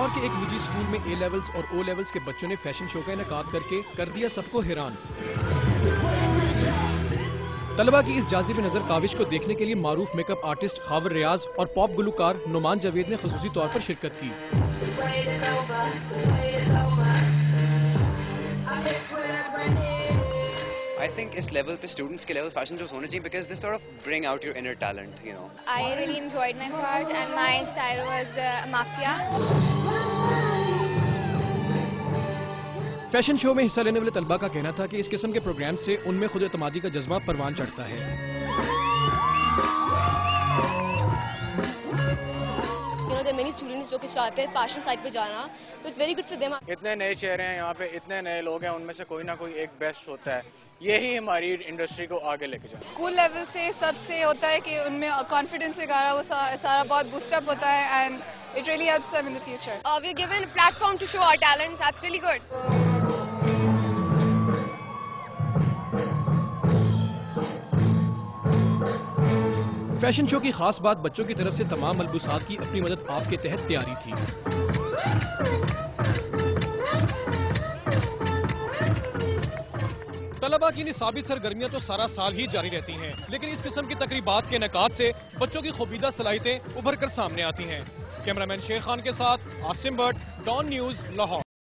لاہور کے ایک نجی اسکول میں اے لیولز اور او لیولز کے بچوں نے فیشن شو کا انعقاد کر کے کر دیا سب کو حیران۔ طلبہ کی اس جاذب نظر کاوش کو دیکھنے کے لیے معروف میک اپ آرٹسٹ خاور ریاض اور پاپ گلوکار نعمان جاوید نے خصوصی طور پر شرکت کی۔ I think اس لیول پہ اسٹوڈنٹس کے لیول فیشن شوز ہونے چاہیے because they sort of bring out your inner talent, you know. I really enjoyed my part and my style was mafia. Fashion show میں حصہ لینے والے طلبہ کا کہنا تھا کہ اس قسم کے پروگرام سے ان میں خود اعتمادی کا جذبہ پروان چڑھتا ہے۔ there are many students جو کہ چاہتے ہیں فیشن سائٹ پہ جانا تو it's very good for them. اتنے نئے چہرے ہیں یہاں پہ، اتنے نئے لوگ ہیں، ان میں سے کوئی نہ کوئی ایک بیسٹ ہوتا ہے، یہی ہماری انڈسٹری کو آگے لے کے جائے۔ اسکول لیول سے سب سے ہوتا ہے کہ ان میں کانفیڈنس وغیرہ وہ سارا بہت بوسٹ اپ ہوتا ہے and it really helps them in the future. We're given a platform to show our talent. That's really good. Fashion show کی خاص بات بچوں کی طرف سے تمام ملبوسات کی اپنی مدد آپ کے تحت تیاری تھی۔ طلبہ کی نصابی سرگرمیاں تو سارا سال ہی جاری رہتی ہیں، لیکن اس قسم کی تقریبات کے انعقاد سے بچوں کی خوبیدہ صلاحیتیں ابھر کر سامنے آتی ہیں۔ کیمرہ مین شیر خان کے ساتھ عاصم بٹ، ڈان نیوز، لاہور۔